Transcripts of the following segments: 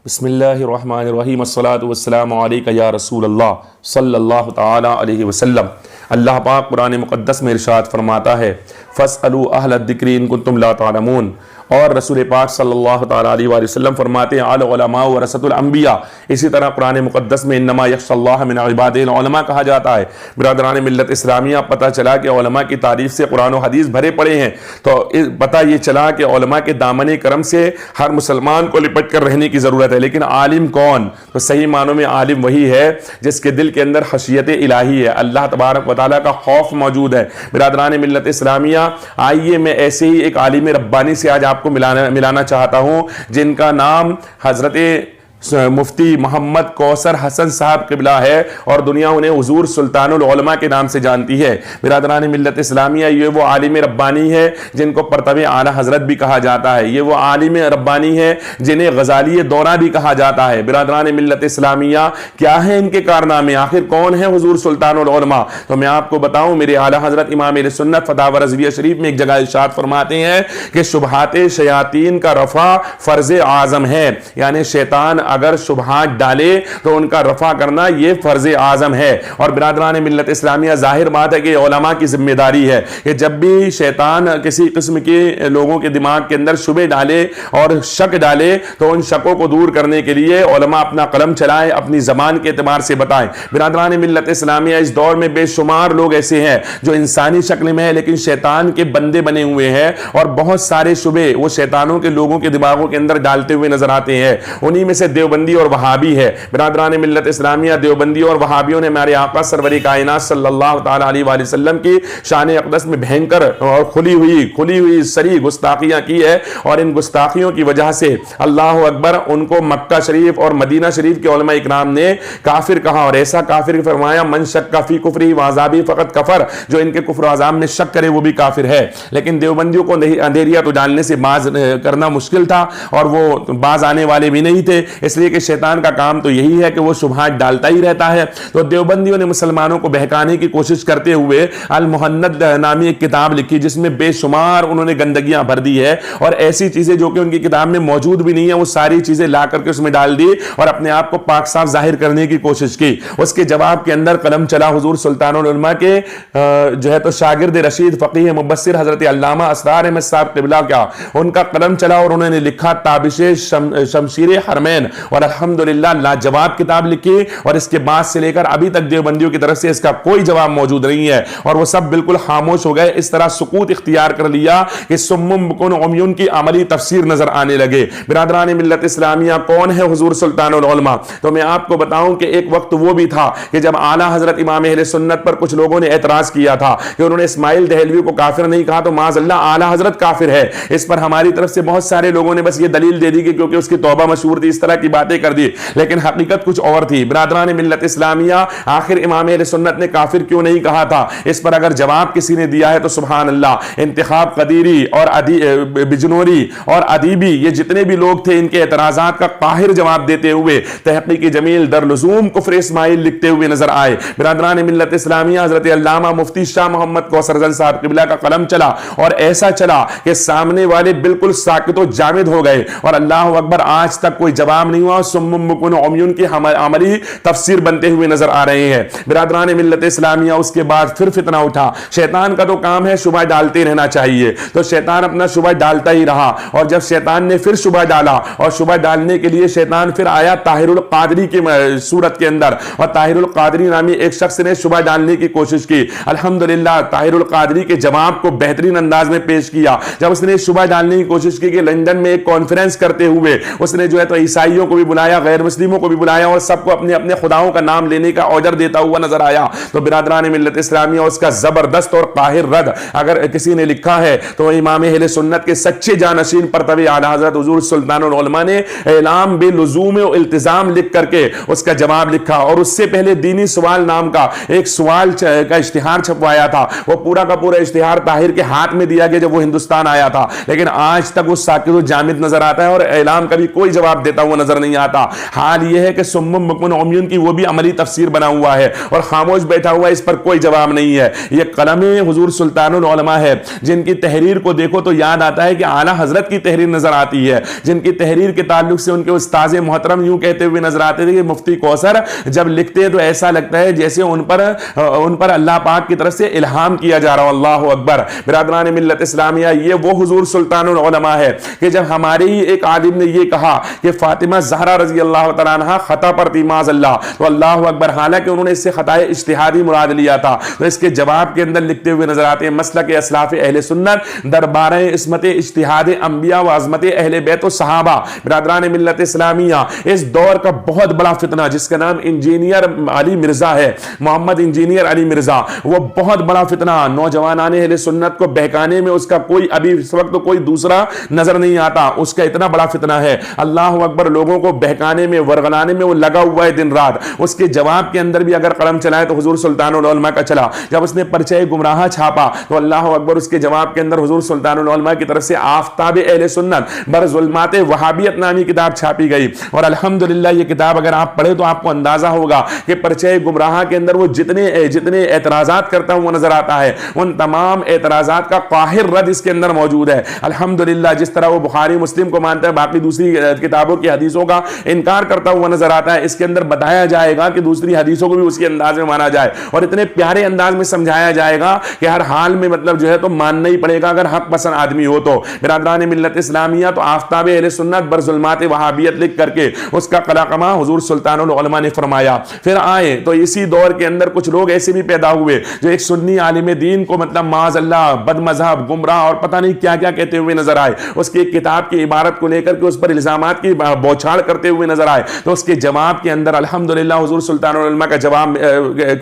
بسم اللہ الرحمن الرحیم الصلاۃ والسلام علیک یا رسول اللہ صلی اللہ تعالی علیہ وسلم۔ اللہ پاک قرآن مقدس میں ارشاد فرماتا ہے فَاسْأَلُوا أَهْلَ الذِّكْرِ إِن كُنتُمْ لَا تَعْلَمُونَ، اور رسول پاک صلی اللہ تعالیٰ علیہ وآلہ وسلم فرماتے ہیں العلماء ورثۃ الانبیاء۔ اسی طرح قرآن مقدس میں انما یخشی اللہ من عبادہ العلماء کہا جاتا ہے۔ برادران ملت اسلامیہ، پتہ چلا کہ علماء کی تعریف سے قرآن و حدیث بھرے پڑے ہیں، تو پتہ یہ چلا کہ علماء کے دامن کرم سے ہر مسلمان کو لپٹ کر رہنے کی ضرورت ہے۔ لیکن عالم کون؟ تو صحیح معنوں میں عالم وہی ہے جس کے دل کے اندر خشیت الہی ہے، اللہ تبارک و تعالیٰ کا خوف موجود ہے۔ برادران ملت اسلامیہ، آئیے میں ایسے ہی ایک عالم ربانی سے آج آپ کو ملانا چاہتا ہوں، جن کا نام حضرت مفتی محمد کوثر حسن صاحب قبلہ ہے، اور دنیا انہیں حضور سلطان العلماء کے نام سے جانتی ہے۔ برادران ملت اسلامیہ، یہ وہ عالم ربانی ہے جن کو پرتو اعلیٰ حضرت بھی کہا جاتا ہے، یہ وہ عالم ربانی ہے جنہیں غزالی دورہ بھی کہا جاتا ہے۔ برادران ملت اسلامیہ، کیا ہیں ان کے کارنامے؟ آخر کون ہے حضور سلطان العلماء؟ تو میں آپ کو بتاؤں، میرے اعلیٰ حضرت امام اہل سنت فتاوی رضویہ شریف میں ایک جگہ ارشاد فرماتے ہیں کہ شبہات شیاطین کا رفع فرض اعظم ہے، یعنی شیطان اگر شبہات ڈالے تو ان کا رفع کرنا یہ فرض اعظم ہے۔ اور برادران ملت اسلامیہ، ظاہر بات ہے کہ علماء کی ذمہ داری ہے کہ جب بھی شیطان کسی قسم کے لوگوں کے دماغ کے اندر شبہ ڈالے اور شک ڈالے تو ان شکوں کو دور کرنے کے لیے علماء اپنا قلم چلائیں، اپنی زبان کے اعتبار سے بتائیں۔ برادران ملت اسلامیہ، اس دور میں بے شمار لوگ ایسے ہیں جو انسانی شکل میں ہے لیکن شیطان کے بندے بنے ہوئے ہیں، اور بہت سارے شبہ وہ شیطانوں کے لوگوں کے دماغوں کے اندر ڈالتے ہوئے نظر آتے ہیں۔ انہی میں سے دیوبندی اور وہابی ہے۔ برادران ملت اسلامیہ، دیوبندی اور وہابیوں نے ہمارے آقا سرور کائنات صلی اللہ تعالی علیہ وآلہ وسلم کی شان اقدس میں بھینکر اور کھلی ہوئی سری گستاخیاں کی ہے، اور ان گستاخیوں کی وجہ سے اللہ اکبر ان کو مکہ شریف اور مدینہ شریف کے علماء اکرام نے کافر کہا، اور ایسا کافر فرمایا من شک فی کفری وعذابی فقط کفر، جو ان کے کفر و عذاب میں شک کرے وہ بھی کافر ہے۔ لیکن دیوبندیوں کو اندھیریا تو ڈالنے سے باز کرنا مشکل تھا، اور وہ باز آنے والے بھی نہیں تھے، اس لیے کہ شیطان کا کام تو یہی ہے کہ وہ شبہات ڈالتا ہی رہتا ہے۔ تو دیوبندیوں نے مسلمانوں کو بہکانے کی کوشش کرتے ہوئے المحند نامی ایک کتاب لکھی، جس میں بے شمار انہوں نے گندگیاں بھر دی ہے، اور ایسی چیزیں جو کہ ان کی کتاب میں موجود بھی نہیں ہیں وہ ساری چیزیں لا کر کے اس میں ڈال دی اور اپنے آپ کو پاک صاف ظاہر کرنے کی کوشش کی۔ اس کے جواب کے اندر قلم چلا حضور سلطان العلماء کے جو ہے تو شاگرد رشید فقیہ مبصر حضرت علامہ اسرار احمد صاحب قبلہ کا ان کا قلم چلا، اور انہوں نے لکھا تابش شمشیر حرمین، اور الحمدللہ لاجواب کتاب لکھی، اور اس کے بعد سے لے کر ابھی تک دیوبندیوں کی طرف سے اس کا کوئی جواب موجود نہیں ہے، اور وہ سب بالکل خاموش ہو گئے۔ اس طرح سکوت اختیار کر لیا کہ سمم بکن عمیون کی عملی تفسیر نظر آنے لگے۔ برادران ملت اسلامیہ، کون ہے حضور سلطان العلماء؟ تو میں آپ کو بتاؤں کہ ایک وقت وہ بھی تھا کہ جب اعلیٰ حضرت امام اہل سنت پر کچھ لوگوں نے اعتراض کیا تھا کہ انہوں نے اسماعیل دہلوی کو کافر نہیں کہا تو معاذ اللہ اعلیٰ حضرت کافر ہے۔ اس پر ہماری طرف سے بہت سارے لوگوں نے بس یہ دلیل دے دی کہ کیونکہ اس کی توبہ مشہور تھی، اس طرح کی باتیں کر دی، لیکن حقیقت کچھ اور تھی۔ برادران ملت اسلامیہ، آخر امام اہل سنت نے کافر کیوں نہیں کہا تھا؟ اس پر اگر جواب کسی نے دیا ہے تو سبحان اللہ، انتخاب قدیری اور بجنوری اور ادیبی، یہ جتنے بھی لوگ تھے، ان کے اعتراضات کا قاہر جواب دیتے ہوئے تحقیق جمیل در لزوم کفر اسماعیل لکھتے ہوئے نظر آئے۔ برادران ملت اسلامیہ، حضرت علامہ مفتی شاہ محمد کوثر حسن صاحب قبلہ کا قلم چلا، اور ایسا چلا کہ سامنے والے بالکل ساکت و جامد ہو گئے، اور اللہ اکبر آج تک کوئی جواب نہیں ہوا، سمم بکم عمیون کی عملی تفسیر بنتے ہوئے نظر آ رہے ہیں۔ برادران ملت اسلامیہ، اس کے بعد پھر فتنہ اٹھا۔ شیطان کا تو کام ہے شبہ ڈالتے رہنا چاہیے، تو شیطان اپنا شبہ ڈالتا ہی رہا، اور جب شیطان نے پھر شبہ ڈالا، اور شبہ ڈالنے کے لیے شیطان پھر آیا طاہر القادری کی صورت کے اندر، اور طاہر القادری نامی ایک شخص نے شبہ ڈالنے کی کوشش کی۔ الحمدللہ طاہر القادری کے جواب کو بہترین انداز میں پیش کیا۔ جب اس نے شبہ ڈالنے کی کوشش کی کہ لندن میں ایک کانفرنس کرتے ہوئے اس نے جو ہے تو عیسائیوں کو بھی بلایا، غیر مسلموں کو بھی بلایا، اور سب کو اپنے اپنے خداؤں کا نام لینے کا آرڈر دیتا ہوا نظر آیا، تو برادران ملت اسلامیہ، اس کا زبردست اور قاہر رد اگر کسی نے لکھا ہے تو امام اہل سنت کے سچے جانشین پرتوی اعلیٰ حضرت حضور سلطان العلماء نے اعلام باللزوم و التزام لکھ کر کے اس کا جواب لکھا، اور اس سے پہلے دینی سوال نام کا ایک سوال کا اشتہار چھپوایا تھا۔ وہ پورا کا پورا اشتہار طاہر کے ہاتھ میں دیا گیا جب وہ ہندوستان آیا تھا، لیکن آج تک وہ ساکت و جامد نظر آتا ہے، اور اعلام کا بھی کوئی جواب دیتا ہوا نظر نظر نہیں آتا. حال یہ ہے کہ سم بکم عمیٌ کی وہ بھی عملی تفسیر بنا ہوا ہے اور خاموش بیٹھا ہوا ہے, اس پر کوئی جواب نہیں ہے. یہ قلم حضور سلطان العلماء ہے, جن کی تحریر کو دیکھو تو یاد آتا ہے کہ اعلیٰ حضرت کی تحریر نظر آتی ہے, جن کی تحریر کے تعلق سے ان کے استاذ محترم یوں کہتے ہوئے نظر آتے تھے کہ مفتی کوثر جب لکھتے تو ایسا لگتا ہے جیسے ان پر اللہ پاک کی طرف سے الہام کیا جا رہا ہو. اللہ اکبر. برادران ملت اسلامیہ, یہ وہ حضور سلطان العلماء ہے کہ جب ہمارے ہی ایک عالم نے یہ کہا کہ فاطمہ زہرا رضی اللہ تعالیٰ عنہا خطا پر تھی معاذ اللہ, تو اللہ اکبر, حالانکہ انہوں نے اس سے خطائے اجتہادی مراد لیا تھا, تو اس کے جواب کے اندر لکھتے ہوئے نظر آتے ہیں مسلک اسلاف اہل سنت دربار عصمت اجتہاد انبیاء و عظمت اہل بیت و صحابہ. برادران ملت اسلامیہ, اس دور کا بہت بڑا فتنہ جس کا نام انجینئر علی مرزا ہے, محمد انجینئر علی مرزا, وہ بہت بڑا فتنہ نوجوانان اہل سنت کو بہکانے میں اس کا کوئی ابھی اس وقت کوئی دوسرا نظر نہیں آتا, اس کا اتنا بڑا فتنہ ہے. اللہ اکبر, لوگوں کو بہکانے میں ورغلانے میں وہ لگا ہوا ہے دن رات. اس کے جواب کے اندر بھی اگر قلم چلائے تو حضور سلطان العلماء کا چلا. جب اس نے پرچہ گمراہ چھاپا تو اللہ اکبر, اس کے جواب کے اندر حضور سلطان العلماء کی طرف سے آفتاب اہل سنت بر ظلمات وہابیت نامی کتاب چھاپی گئی. اور الحمدللہ یہ کتاب اگر آپ پڑھیں تو آپ کو اندازہ ہوگا کہ پرچہ گمراہ کے اندر وہ جتنے اعتراضات کرتا ہوا نظر آتا ہے, ان تمام اعتراضات کا قاہر رد اس کے اندر موجود ہے. الحمدللہ, جس طرح وہ بخاری مسلم کو مانتا ہے, باقی دوسری کتابوں کی حدیثوں کا انکار کرتا ہوا نظر آتا ہے, اس کے اندر بتایا جائے گا کہ دوسری حدیثوں کو بھی اسی انداز میں مانا جائے اور اتنے پیارے انداز میں سمجھایا جائے گا کہ ہر حال میں مطلب جو ہے تو ماننا ہی پڑے گا اگر حق پسند آدمی ہو تو. برادران ملت اسلامیہ, تو آفتاب اہل سنت بر ظلمات وہابیت لکھ کر کے اس کا قلقمہ حضور سلطان العلماء نے فرمایا. پھر آئے تو اسی دور کے اندر کچھ لوگ ایسے بھی پیدا ہوئے جو ایک سنی عالم دین کو مطلب معاذ اللہ بد مذہب, گمراہ اور پتہ نہیں کیا کیا کہتے ہوئے نظر آئے. اس کی ایک کتاب کی عبارت کو لے کر کے اس پر الزامات کی بوچھاڑ کرتے ہوئے نظر آئے, تو اس کے جواب کے اندر الحمدللہ حضور سلطان العلماء کا جواب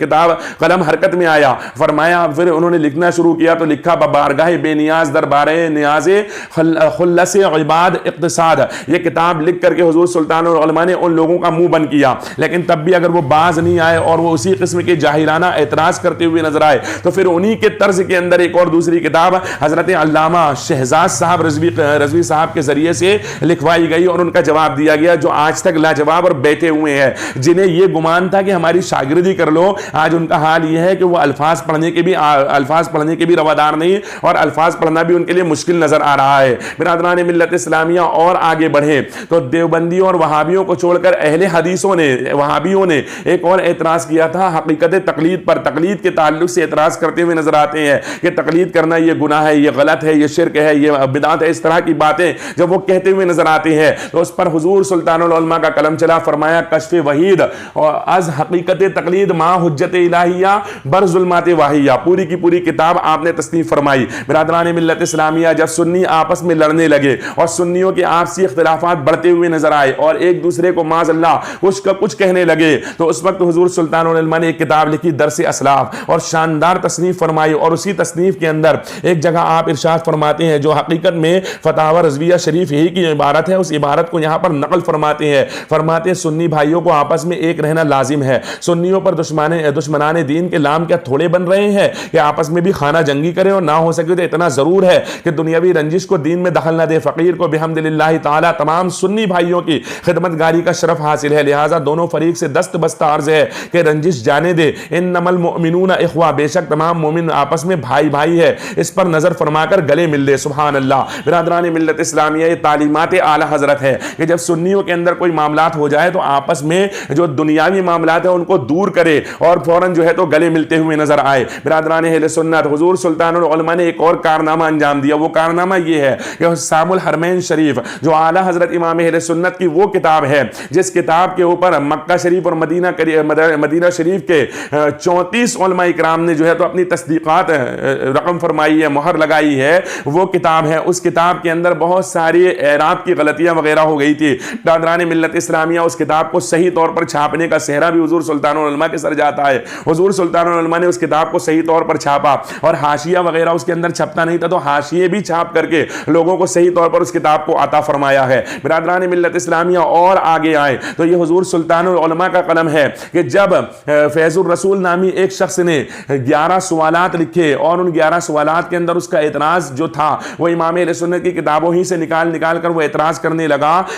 کتاب قلم حرکت میں آیا. فرمایا, پھر انہوں نے لکھنا شروع کیا تو لکھا بارگاہ بے نیاز دربار نیاز خلص عباد اقتصاد. یہ کتاب لکھ کر کے حضور سلطان العلماء نے ان لوگوں کا منہ بند کیا, لیکن تب بھی اگر وہ باز نہیں آئے اور وہ اسی قسم کے جاہلانہ اعتراض کرتے ہوئے نظر آئے تو پھر انہی کے طرز کے اندر ایک اور دوسری کتاب حضرت علامہ شہزاد صاحب رضوی صاحب کے ذریعے سے لکھوائی گئی اور ان کا جواب دیا گیا, جو آج تک لاجواب اور بیٹھے ہوئے ہیں. جنہیں یہ گمان تھا کہ ہماری شاگردی کر لو, آج ان کا حال یہ ہے کہ وہ الفاظ پڑھنے کے بھی روادار نہیں اور الفاظ پڑھنا بھی ان کے لیے مشکل نظر آ رہا ہے. برادران ملت اسلامیہ, اور آگے بڑھے تو دیوبندیوں اور وہابیوں کو چھوڑ کر اہل حدیثوں نے, وہابیوں نے ایک اور اعتراض کیا تھا حقیقت تقلید پر. تقلید کے تعلق سے اعتراض کرتے ہوئے نظر آتے ہیں کہ تقلید کرنا یہ گناہ ہے, یہ غلط ہے, یہ شرک ہے, یہ بدعت ہے. اس طرح کی باتیں جب وہ کہتے ہوئے نظر آتے ہیں تو اس پر حضور سلطان العلماء کا قلم چلا. فرمایا کشف وحید اور از حقیقت تقلید ما حجت الہیہ بر ظلمات واہیہ, پوری کی پوری کتاب آپ نے تصنیف فرمائی. برادران ملت اسلامیہ, جب سنی آپس میں لڑنے لگے اور سنیوں کے آپسی اختلافات بڑھتے ہوئے نظر آئے اور ایک دوسرے کو معاذ اللہ کچھ کہنے لگے, تو اس وقت حضور سلطان العلماء نے ایک کتاب لکھی درس اسلاف اور شاندار تصنیف فرمائی. اور اسی تصنیف کے اندر ایک جگہ آپ ارشاد فرماتے ہیں, جو حقیقت میں فتاوی رضویہ شریف یہی کی عبارت ہے, اس عبارت کو یہاں پر نقل فرماتے ہیں. فرماتے ہیں سنی بھائیوں کو آپس میں ایک رہنا لازم ہے. سنیوں پر دشمنان دین کے لام کیا تھوڑے بن رہے ہیں کہ آپس میں بھی خانہ جنگی کریں, اور نہ ہو سکے تو اتنا ضرور ہے کہ دنیاوی رنجش کو دین میں دخل نہ دے. فقیر کو بحمدللہ تعالی تمام سنی بھائیوں کی خدمت گاری کا شرف حاصل ہے, لہٰذا دونوں فریق سے دست بستہ عرض ہے کہ رنجش جانے دے. انما المؤمنون اخوہ, بے شک تمام مومن آپس میں بھائی ہے, اس پر نظر فرما کر گلے مل دے. سبحان اللہ. برادران ملت اسلامیہ, یہ تعلیمات اعلی حضرت ہے کہ جب سنیوں کے اندر کوئی معاملات ہو جائے تو آپس میں جو دنیاوی معاملات ہیں ان کو دور کرے اور فوراً جو ہے تو گلے ملتے ہوئے نظر آئے. برادران اہل سنت, حضور سلطان العلماء نے ایک اور کارنامہ انجام دیا. وہ کارنامہ یہ ہے کہ حسام الحرمین شریف, جو اعلی حضرت امام اہل سنت کی وہ کتاب ہے جس کتاب کے اوپر مکہ شریف اور مدینہ شریف کے 34 علماء اکرام نے جو ہے تو اپنی تصدیقات رقم فرمائی ہے, مہر لگائی ہے, وہ کتاب ہے. اس کتاب کے اندر بہت ساری اعراب کی غلطیاں وغیرہ ہو گئی تھی. برادران ملت اسلامیہ, اس کتاب کو صحیح طور پر چھاپنے کا صحرا بھی حضور سلطان العلماء کے سر جاتا ہے. حضور سلطان العلماء نے اس کتاب کو صحیح طور پر چھاپا اور حاشیہ وغیرہ اس کے اندر چھپتا نہیں تھا, تو حاشیے بھی چھاپ کر کے لوگوں کو صحیح طور پر اس کتاب کو عطا فرمایا ہے. برادران ملت اسلامیہ, اور آگے آئے تو یہ حضور سلطان العلماء کا قلم ہے کہ جب فیض الرسول نامی ایک شخص نے 11 سوالات لکھے اور ان 11 سوالات کے اندر اس کا اعتراض جو تھا وہ امام اہل سنت کی کتابوں ہی سے نکال کر وہ اعتراض کرنے لگا